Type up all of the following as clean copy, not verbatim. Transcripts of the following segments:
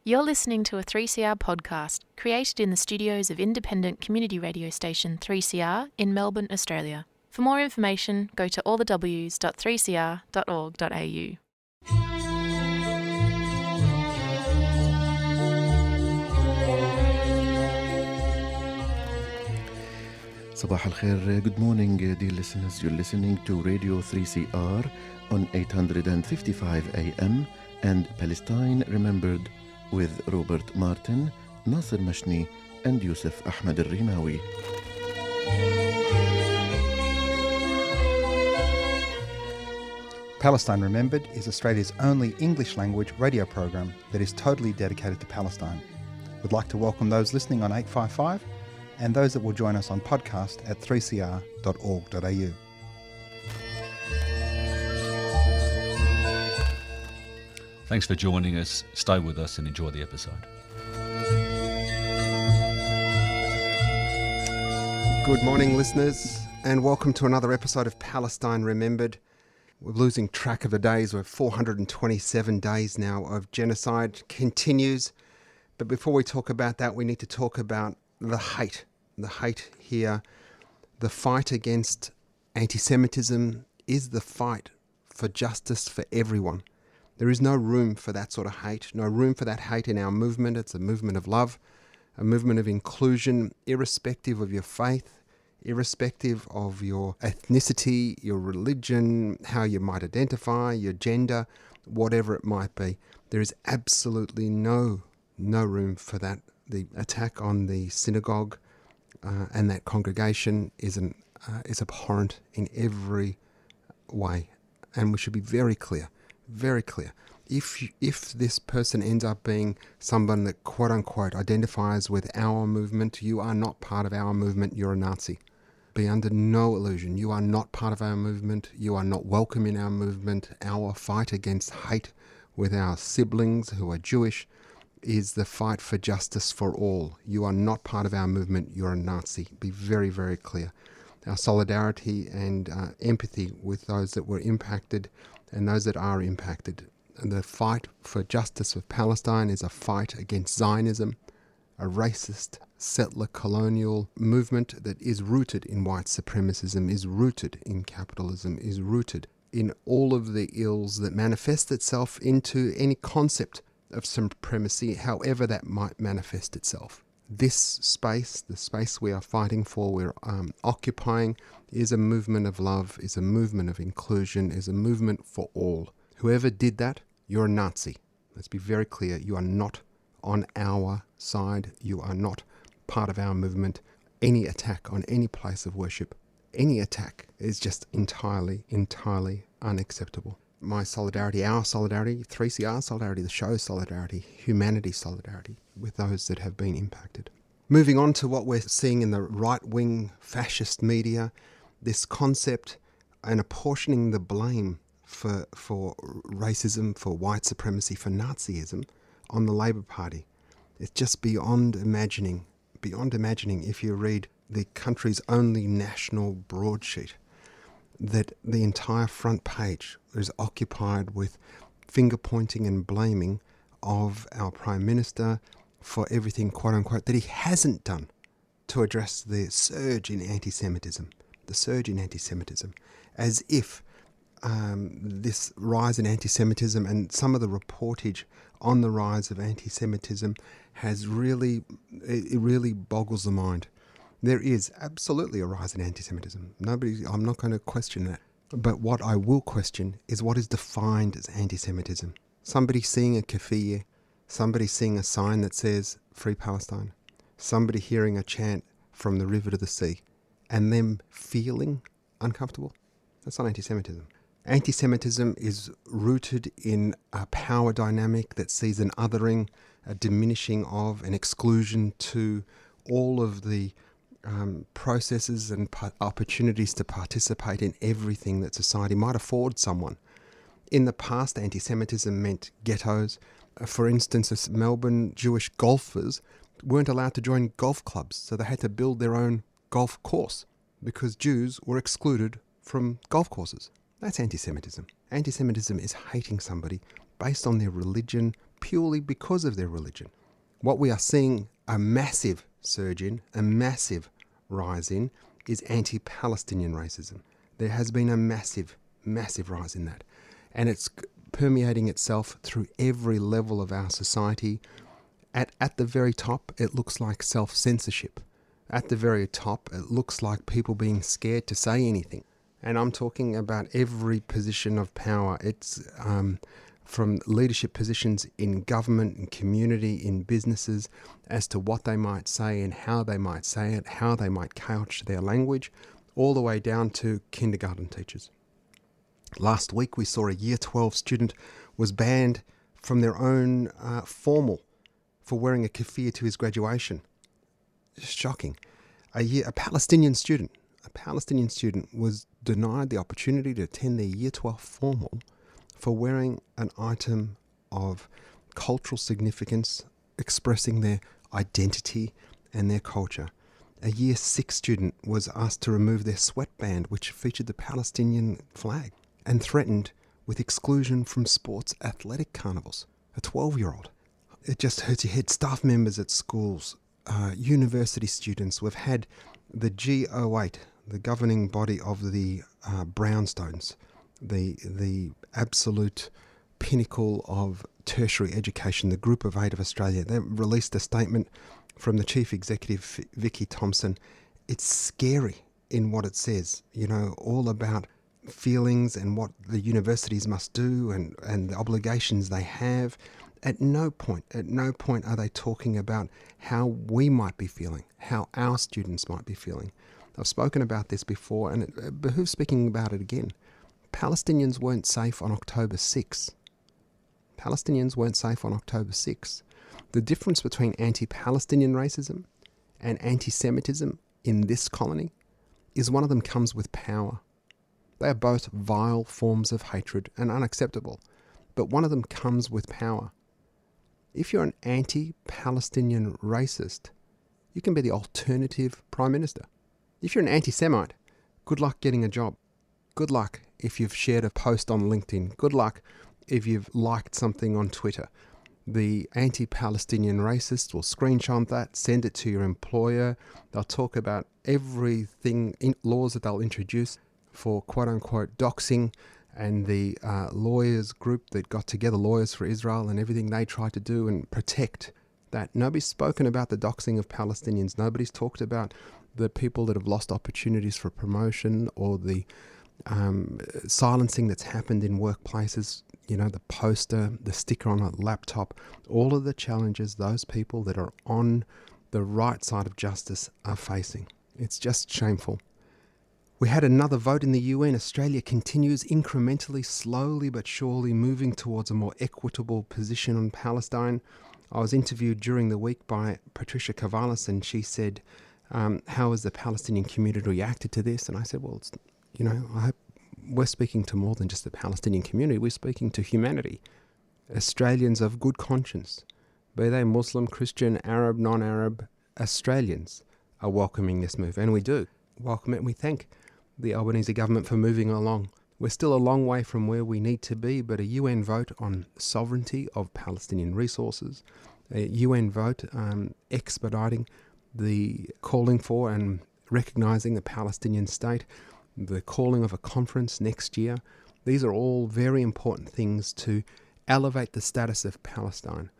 You're listening to a 3CR podcast created in the studios of independent community radio station 3CR in Melbourne, Australia. For more information, go to allthews.3cr.org.au. Sabah al-Khair, good morning dear listeners. You're listening to Radio 3CR on 855 AM and Palestine Remembered with Robert Martin, Nasser Mashni and Yusuf Ahmed al-Rimawi. Palestine Remembered is Australia's only English language radio program that is totally dedicated to Palestine. We'd like to welcome those listening on 855 and those that will join us on podcast at 3cr.org.au. Thanks for joining us. Stay with us and enjoy the episode. Good morning, listeners, and welcome to another episode of Palestine Remembered. We're losing track of the days. We're 427 days now of genocide continues. But before we talk about that, we need to talk about the hate here. The fight against anti-Semitism is the fight for justice for everyone. There is no room for that sort of hate, no room for that hate in our movement. It's a movement of love, a movement of inclusion, irrespective of your faith, irrespective of your ethnicity, your religion, how you might identify, your gender, whatever it might be. There is absolutely no room for that. The attack on the synagogue and that congregation is abhorrent in every way, and we should be very clear. If this person ends up being someone that quote unquote identifies with our movement, you are not part of our movement, you're a Nazi. Be under no illusion, you are not part of our movement, you are not welcome in our movement. Our fight against hate with our siblings who are Jewish is the fight for justice for all. You are not part of our movement, you're a Nazi. Be very, very clear. Our solidarity and empathy with those that were impacted and those that are impacted. And the fight for justice of Palestine is a fight against Zionism, a racist, settler colonial movement that is rooted in white supremacism, is rooted in capitalism, is rooted in all of the ills that manifest itself into any concept of supremacy, however that might manifest itself. This space, the space we are fighting for, we're occupying, is a movement of love, is a movement of inclusion, is a movement for all. Whoever did that, you're a Nazi. Let's be very clear. You are not on our side. You are not part of our movement. Any attack on any place of worship, any attack is just entirely unacceptable. My solidarity, our solidarity, 3CR solidarity, the show's solidarity, humanity solidarity with those that have been impacted. Moving on to what we're seeing in the right-wing fascist media, this concept and apportioning the blame for racism, for white supremacy, for Nazism on the Labour Party. It's just beyond imagining if you read the country's only national broadsheet, that the entire front page is occupied with finger-pointing and blaming of our Prime Minister for everything, quote-unquote, that he hasn't done to address the surge in anti-Semitism, as if this rise in anti-Semitism and some of the reportage on the rise of anti-Semitism it really boggles the mind. There is absolutely a rise in anti-Semitism. I'm not going to question that. But what I will question is what is defined as anti-Semitism. Somebody seeing a keffiyeh, somebody seeing a sign that says Free Palestine, somebody hearing a chant from the river to the sea, and them feeling uncomfortable. That's not anti-Semitism. Anti-Semitism is rooted in a power dynamic that sees an othering, a diminishing of, an exclusion to all of the processes and opportunities to participate in everything that society might afford someone. In the past, anti-Semitism meant ghettos. For instance, Melbourne Jewish golfers weren't allowed to join golf clubs, so they had to build their own golf course because Jews were excluded from golf courses. That's anti-Semitism. Anti-Semitism is hating somebody based on their religion, purely because of their religion. What we are seeing a massive surge in, a massive rise in, is anti-Palestinian racism. There has been a massive, massive rise in that. And it's permeating itself through every level of our society. At the very top, it looks like self-censorship. At the very top, it looks like people being scared to say anything. And I'm talking about every position of power. It's from leadership positions in government, in community, in businesses, as to what they might say and how they might say it, how they might couch their language, all the way down to kindergarten teachers. Last week we saw a Year 12 student was banned from their own formal for wearing a keffiyeh to his graduation. Shocking. A Palestinian student was denied the opportunity to attend their Year 12 formal for wearing an item of cultural significance, expressing their identity and their culture. A Year 6 student was asked to remove their sweatband, which featured the Palestinian flag, and threatened with exclusion from sports athletic carnivals. A 12-year-old. It just hurts your head. Staff members at schools, university students. We've had the GO8, the governing body of the brownstones, the absolute pinnacle of tertiary education, the Group of 8 of Australia. They released a statement from the chief executive, Vicky Thompson. It's scary in what it says, all about feelings and what the universities must do and the obligations they have. At no point are they talking about how we might be feeling, how our students might be feeling. I've spoken about this before, and it behooves speaking about it again. Palestinians weren't safe on October 6. Palestinians weren't safe on October 6. The difference between anti-Palestinian racism and anti-Semitism in this colony is one of them comes with power. They are both vile forms of hatred and unacceptable, but one of them comes with power. If you're an anti-Palestinian racist, you can be the alternative Prime Minister. If you're an anti-Semite, good luck getting a job. Good luck if you've shared a post on LinkedIn. Good luck if you've liked something on Twitter. The anti-Palestinian racists will screenshot that, send it to your employer. They'll talk about everything, laws that they'll introduce for quote-unquote doxing, and the lawyers group that got together, Lawyers for Israel, and everything they tried to do and protect that. Nobody's spoken about the doxing of Palestinians. Nobody's talked about the people that have lost opportunities for promotion, or the silencing that's happened in workplaces, the poster, the sticker on a laptop, all of the challenges those people that are on the right side of justice are facing. It's just shameful. We had another vote in the UN. Australia continues incrementally, slowly but surely moving towards a more equitable position on Palestine. I was interviewed during the week by Patricia Cavalis, and she said, how has the Palestinian community reacted to this? And I said, well, I hope we're speaking to more than just the Palestinian community. We're speaking to humanity. Australians of good conscience, be they Muslim, Christian, Arab, non-Arab, Australians are welcoming this move. And we do welcome it, and we thank the Albanese government for moving along. We're still a long way from where we need to be, but a UN vote on sovereignty of Palestinian resources, a UN vote expediting the calling for and recognising the Palestinian state, the calling of a conference next year. These are all very important things to elevate the status of Palestine.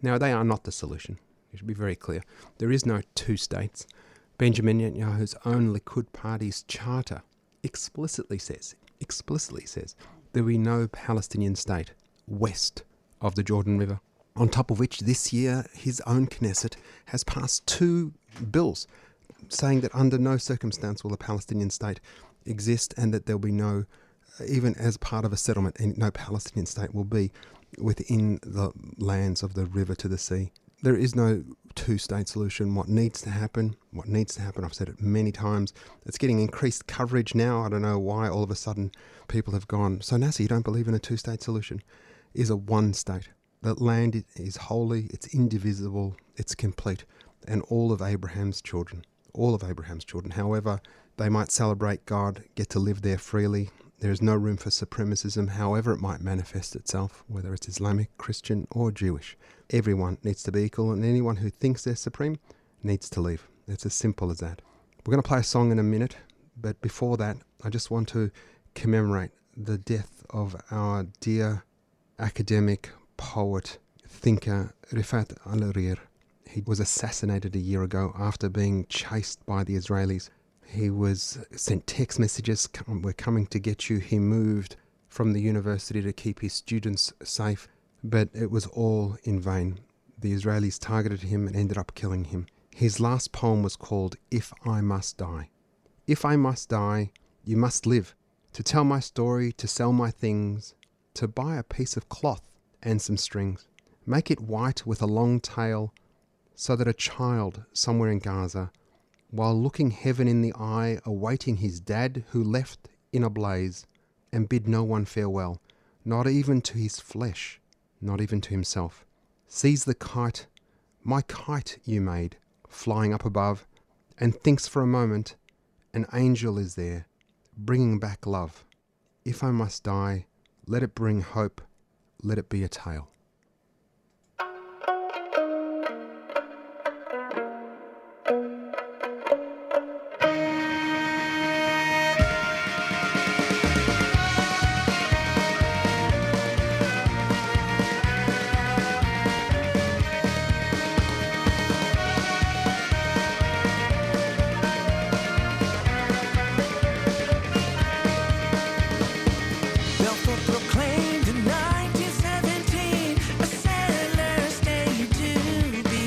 Now, they are not the solution. It should be very clear. There is no two states. Benjamin Netanyahu's own Likud party's charter explicitly says there will be no Palestinian state west of the Jordan River. On top of which, this year, his own Knesset has passed 2 bills saying that under no circumstance will a Palestinian state exist, and that there will be no, even as part of a settlement, and no Palestinian state will be within the lands of the river to the sea. There is no two-state solution. What needs to happen, I've said it many times, it's getting increased coverage now. I don't know why all of a sudden people have gone, so Nasser, you don't believe in a two-state solution, is a one state. The land is holy, it's indivisible, it's complete, and all of Abraham's children, however they might celebrate God, get to live there freely, There is no room for supremacism, however it might manifest itself, whether it's Islamic, Christian or Jewish. Everyone needs to be equal, and anyone who thinks they're supreme needs to leave. It's as simple as that. We're going to play a song in a minute, but before that, I just want to commemorate the death of our dear academic, poet, thinker, Rifat al-Rir. He was assassinated a year ago after being chased by the Israelis. He was sent text messages, "We're coming to get you." He moved from the university to keep his students safe, but it was all in vain. The Israelis targeted him and ended up killing him. His last poem was called "If I Must Die." If I must die, you must live. To tell my story, to sell my things, to buy a piece of cloth and some strings. Make it white with a long tail, so that a child somewhere in Gaza, while looking heaven in the eye, awaiting his dad who left in a blaze, and bid no one farewell, not even to his flesh, not even to himself, sees the kite, my kite you made, flying up above, and thinks for a moment, an angel is there, bringing back love. If I must die, let it bring hope, let it be a tale. Proclaimed in 1917 a settler state to be,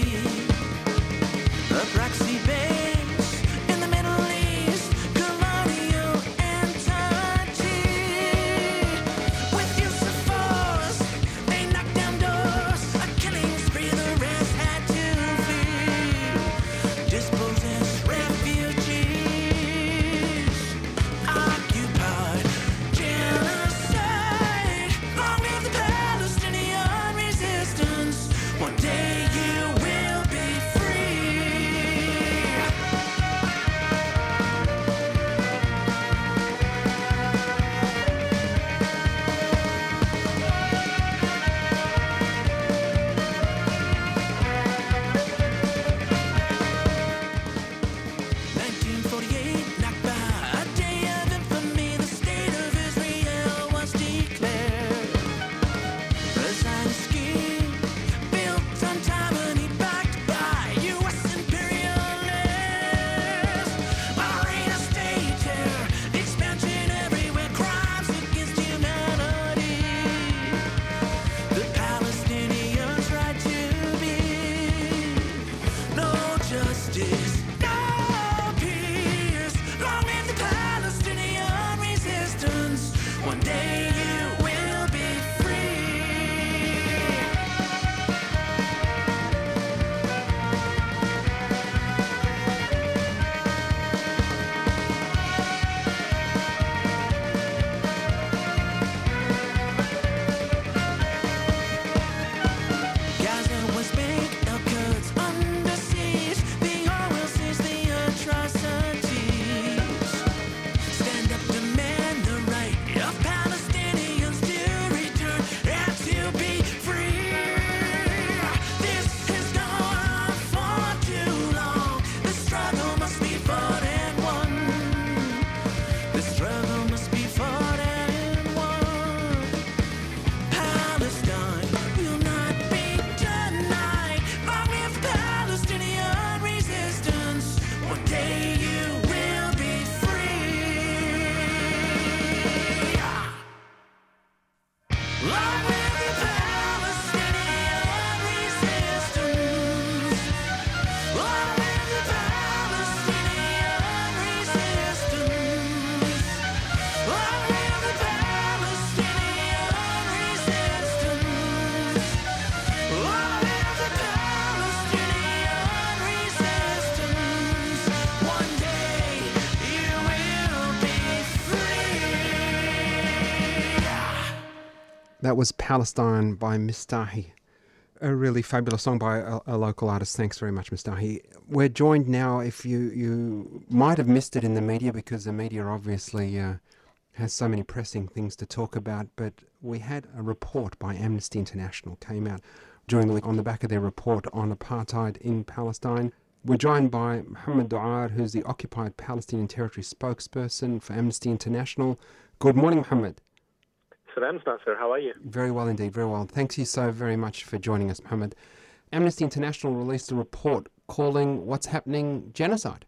a proxy base in the Middle East, colonial entity. With use of force, they knocked down doors, a killing spree the rest had to flee. Dispossessed refugees, occupied genocide. Long live the Palestinian resistance. One day you will be free. Nakba, a day of infamy, the state of Israel was declared. A Zionist scheme built on tyranny, backed by U.S. imperialists. Arena state terror, expansion everywhere, crimes against humanity. The Palestinians' right to be, no justice, no peace. Long live the Palestinian resistance. One day you will be free. Gaza, West Bank, El-Quds under siege. The oil sees the atrocities. Stand up, demand the right of Palestinians to return and to be free. This has gone on for too long. The struggle must be fought and won. The struggle must be fought and won. Palestine will not be denied. Long live the Palestinian resistance. One day you will be free. Long live the Palestinian resistance. Long live the Palestinian resistance. Long live the Palestinian resistance. Long live the Palestinian resistance. One day you will be free. That was Palestine by Mistahi. A really fabulous song by a local artist. Thanks very much, Mistahi. We're joined now, if you might have missed it in the media, because the media obviously has so many pressing things to talk about, but we had a report by Amnesty International came out during the week on the back of their report on apartheid in Palestine. We're joined by Mohamad Duar, who's the Occupied Palestine Territories Spokesperson for Amnesty International. Good morning, Mohamad. Salam, Nasser. How are you? Very well indeed, very well. Thanks you so very much for joining us, Mohamad. Amnesty International released a report calling what's happening genocide.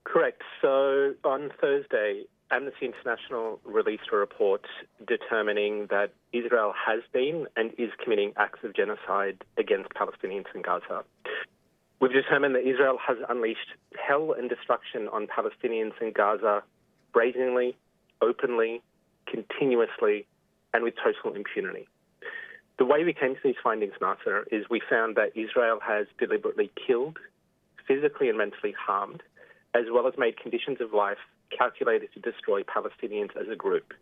Correct. So on Thursday, Amnesty International released a report determining that Israel has been and is committing acts of genocide against Palestinians in Gaza. We've determined that Israel has unleashed hell and destruction on Palestinians in Gaza brazenly, openly, continuously, and with total impunity. The way we came to these findings, Nasser, is we found that Israel has deliberately killed, physically and mentally harmed, as well as made conditions of life calculated to destroy Palestinians as a group,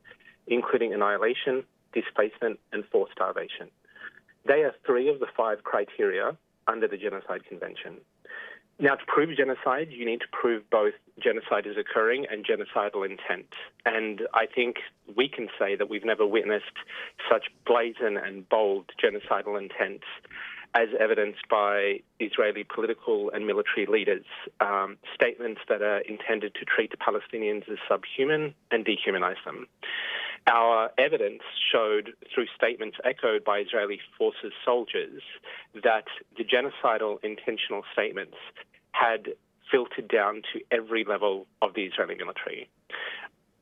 including annihilation, displacement, and forced starvation. They are 3 of the 5 criteria under the Genocide Convention. Now, to prove genocide, you need to prove both genocide is occurring and genocidal intent. And I think we can say that we've never witnessed such brazen and bold genocidal intent as evidenced by Israeli political and military leaders, statements that are intended to treat the Palestinians as subhuman and dehumanize them. Our evidence showed through statements echoed by Israeli forces soldiers that the genocidal intentional statements had filtered down to every level of the Israeli military.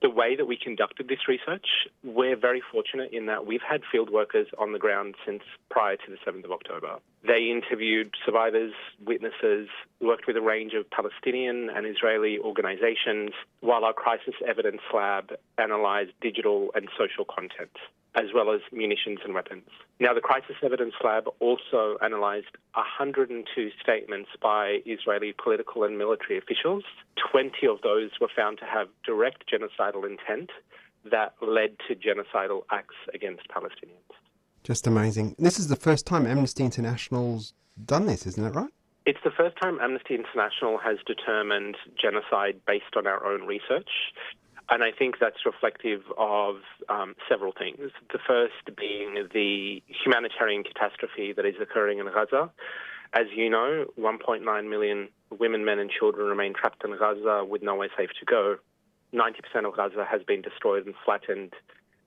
The way that we conducted this research, we're very fortunate in that we've had field workers on the ground since prior to the 7th of October. They interviewed survivors, witnesses, worked with a range of Palestinian and Israeli organizations, while our crisis evidence lab analyzed digital and social content, as well as munitions and weapons. Now, the Crisis Evidence Lab also analysed 102 statements by Israeli political and military officials. 20 of those were found to have direct genocidal intent that led to genocidal acts against Palestinians. Just amazing. This is the first time Amnesty International's done this, isn't it right? It's the first time Amnesty International has determined genocide based on our own research. And I think that's reflective of several things. The first being the humanitarian catastrophe that is occurring in Gaza. As you know, 1.9 million women, men and children remain trapped in Gaza with nowhere safe to go. 90% of Gaza has been destroyed and flattened,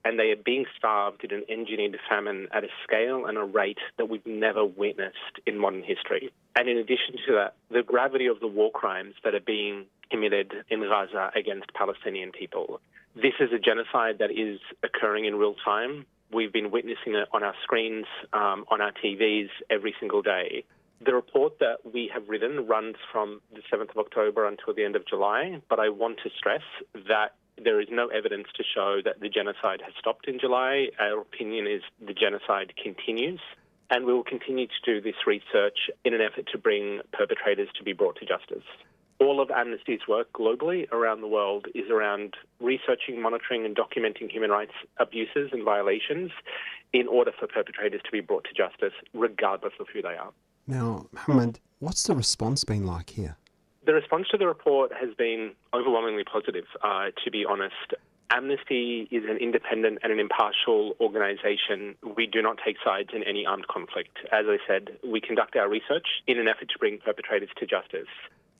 and they are being starved in an engineered famine at a scale and a rate that we've never witnessed in modern history. And in addition to that, the gravity of the war crimes that are being committed in Gaza against Palestinian people. This is a genocide that is occurring in real time. We've been witnessing it on our screens, on our TVs every single day. The report that we have written runs from the 7th of October until the end of July, but I want to stress that there is no evidence to show that the genocide has stopped in July. Our opinion is the genocide continues, and we will continue to do this research in an effort to bring perpetrators to be brought to justice. All of Amnesty's work globally around the world is around researching, monitoring and documenting human rights abuses and violations in order for perpetrators to be brought to justice, regardless of who they are. Now, Mohamad, what's the response been like here? The response to the report has been overwhelmingly positive, to be honest. Amnesty is an independent and an impartial organisation. We do not take sides in any armed conflict. As I said, we conduct our research in an effort to bring perpetrators to justice.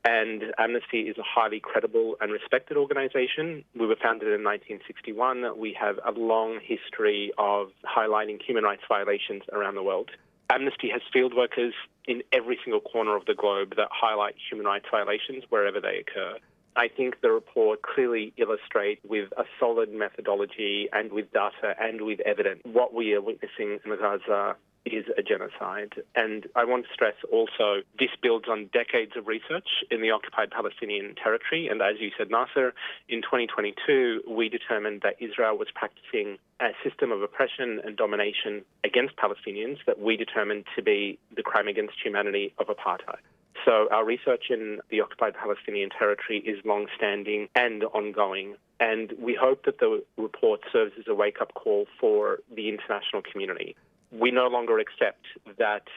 And Amnesty is a highly credible and respected organisation. We were founded in 1961. We have a long history of highlighting human rights violations around the world. Amnesty has field workers in every single corner of the globe that highlight human rights violations wherever they occur. I think the report clearly illustrates with a solid methodology and with data and with evidence what we are witnessing in Gaza is a genocide. And I want to stress also this builds on decades of research in the occupied Palestinian territory. And as you said, Nasser, in 2022, we determined that Israel was practicing a system of oppression and domination against Palestinians that we determined to be the crime against humanity of apartheid. So our research in the occupied Palestinian territory is long-standing and ongoing. And we hope that the report serves as a wake-up call for the international community. We no longer accept that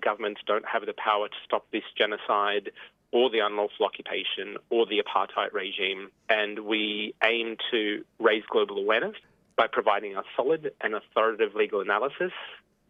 governments don't have the power to stop this genocide or the unlawful occupation or the apartheid regime. And we aim to raise global awareness by providing a solid and authoritative legal analysis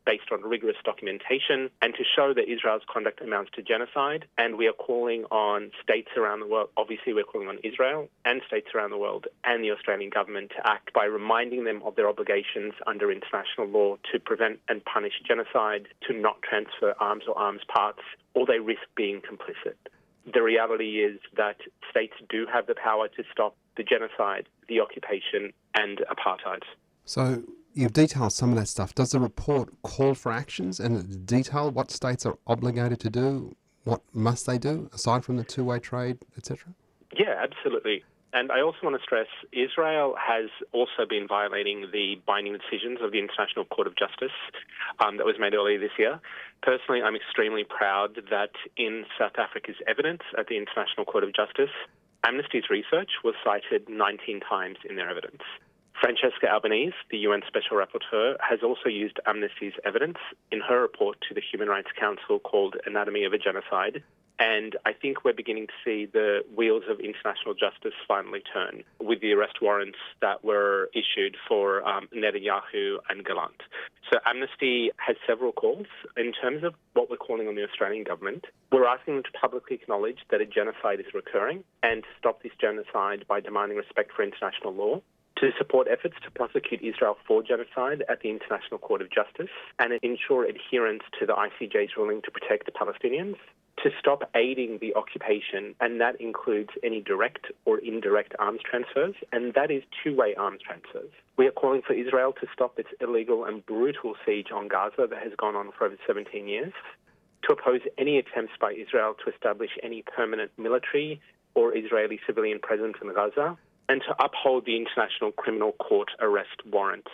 based on rigorous documentation, and to show that Israel's conduct amounts to genocide. And we are calling on states around the world, obviously we're calling on Israel and states around the world and the Australian government to act by reminding them of their obligations under international law to prevent and punish genocide, to not transfer arms or arms parts, or they risk being complicit. The reality is that states do have the power to stop the genocide, the occupation, and apartheid. So you've detailed some of that stuff. Does the report call for actions and detail what states are obligated to do? What must they do, aside from the two-way trade, etc.? Yeah, absolutely. And I also want to stress, Israel has also been violating the binding decisions of the International Court of Justice that was made earlier this year. Personally, I'm extremely proud that in South Africa's evidence at the International Court of Justice, Amnesty's research was cited 19 times in their evidence. Francesca Albanese, the UN Special Rapporteur, has also used Amnesty's evidence in her report to the Human Rights Council called Anatomy of a Genocide. And I think we're beginning to see the wheels of international justice finally turn with the arrest warrants that were issued for Netanyahu and Gallant. So Amnesty has several calls. In terms of what we're calling on the Australian government, we're asking them to publicly acknowledge that a genocide is recurring and to stop this genocide by demanding respect for international law, to support efforts to prosecute Israel for genocide at the International Court of Justice and ensure adherence to the ICJ's ruling to protect the Palestinians, to stop aiding the occupation, and that includes any direct or indirect arms transfers, and that is two-way arms transfers. We are calling for Israel to stop its illegal and brutal siege on Gaza that has gone on for over 17 years, to oppose any attempts by Israel to establish any permanent military or Israeli civilian presence in Gaza, and to uphold the International Criminal Court arrest warrant.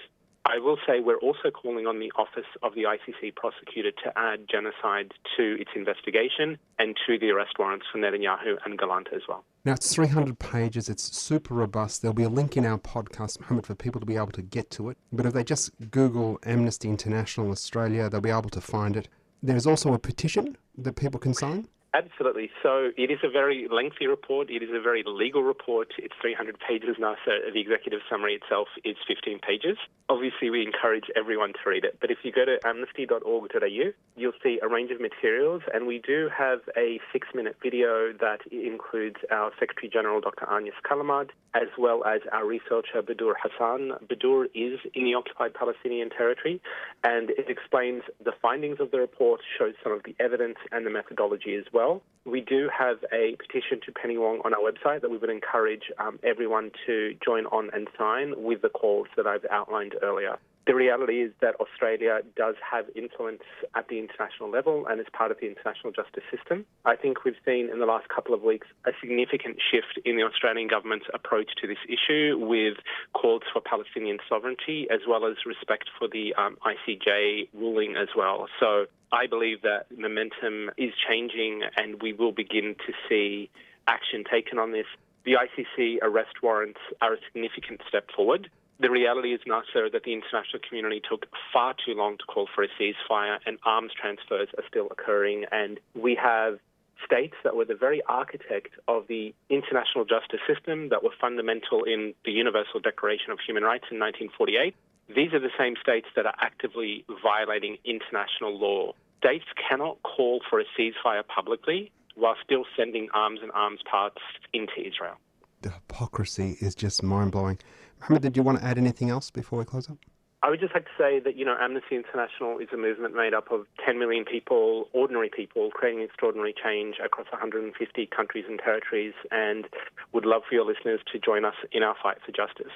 I will say we're also calling on the Office of the ICC prosecutor to add genocide to its investigation and to the arrest warrants for Netanyahu and Gallant as well. Now, it's 300 pages. It's super robust. There'll be a link in our podcast, Mohamad, for people to be able to get to it. But if they just Google Amnesty International Australia, they'll be able to find it. There's also a petition that people can sign. Absolutely. So it is a very lengthy report. It is a very legal report. It's 300 pages now, so the executive summary itself is 15 pages. Obviously, we encourage everyone to read it. But if you go to amnesty.org.au, you'll see a range of materials, and we do have a 6-minute video that includes our Secretary General, Dr. Agnes Kalamad, as well as our researcher, Badur Hassan. Badur is in the occupied Palestinian territory, and it explains the findings of the report, shows some of the evidence and the methodology as well. We do have a petition to Penny Wong on our website that we would encourage everyone to join on and sign with the calls that I've outlined earlier. The reality is that Australia does have influence at the international level and is part of the international justice system. I think we've seen in the last couple of weeks a significant shift in the Australian government's approach to this issue, with calls for Palestinian sovereignty as well as respect for the ICJ ruling as well. So I believe that momentum is changing and we will begin to see action taken on this. The ICC arrest warrants are a significant step forward. The reality is, Nasser, that the international community took far too long to call for a ceasefire, and arms transfers are still occurring. And we have states that were the very architect of the international justice system, that were fundamental in the Universal Declaration of Human Rights in 1948. These are the same states that are actively violating international law. States cannot call for a ceasefire publicly while still sending arms and arms parts into Israel. The hypocrisy is just mind-blowing. Mohamad, did you want to add anything else before we close up? I would just like to say that, Amnesty International is a movement made up of 10 million people, ordinary people, creating extraordinary change across 150 countries and territories, and would love for your listeners to join us in our fight for justice.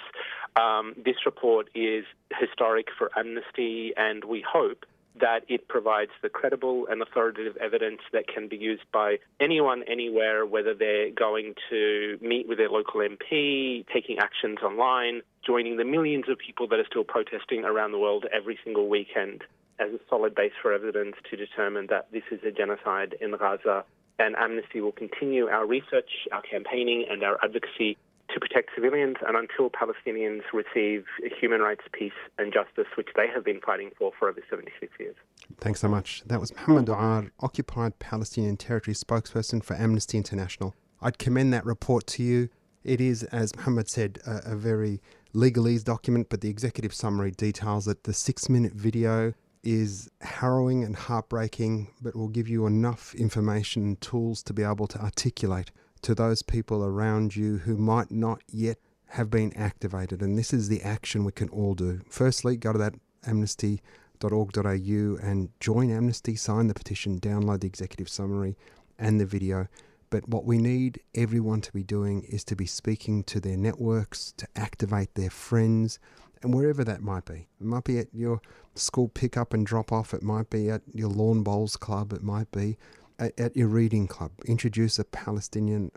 This report is historic for Amnesty, and we hope that it provides the credible and authoritative evidence that can be used by anyone, anywhere, whether they're going to meet with their local MP, taking actions online, joining the millions of people that are still protesting around the world every single weekend, as a solid base for evidence to determine that this is a genocide in Gaza. And Amnesty will continue our research, our campaigning, and our advocacy to protect civilians, and until Palestinians receive human rights, peace and justice, which they have been fighting for over 76 years. Thanks so much. That was Mohamad Duar, Occupied Palestine Territories Spokesperson for Amnesty International. I'd commend that report to you. It is, as Mohamad said, a very legalese document, but the executive summary details that the 6-minute video is harrowing and heartbreaking, but will give you enough information and tools to be able to articulate to those people around you who might not yet have been activated. And this is the action we can all do. Firstly, go to that amnesty.org.au and join Amnesty, sign the petition, download the executive summary and the video. But what we need everyone to be doing is to be speaking to their networks, to activate their friends, and wherever that might be. It might be at your school pick-up and drop-off. It might be at your lawn bowls club. It might be at your reading club. Introduce a Palestinian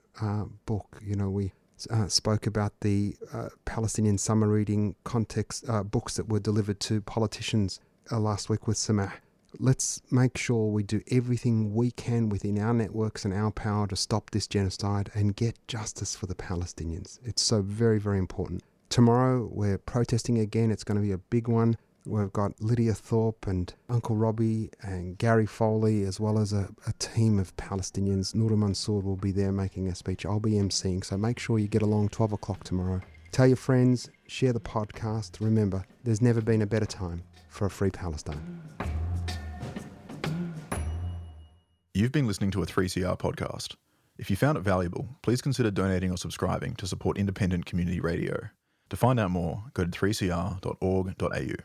book. You know, we spoke about the Palestinian summer reading context books that were delivered to politicians last week with Samah. Let's make sure we do everything we can within our networks and our power to stop this genocide and get justice for the Palestinians. It's so very, very important. Tomorrow we're protesting again. It's going to be a big one. We've got Lydia Thorpe and Uncle Robbie and Gary Foley, as well as a team of Palestinians. Noura Mansour will be there making a speech. I'll be emceeing, so make sure you get along 12 o'clock tomorrow. Tell your friends, share the podcast. Remember, there's never been a better time for a free Palestine. You've been listening to a 3CR podcast. If you found it valuable, please consider donating or subscribing to support independent community radio. To find out more, go to 3cr.org.au.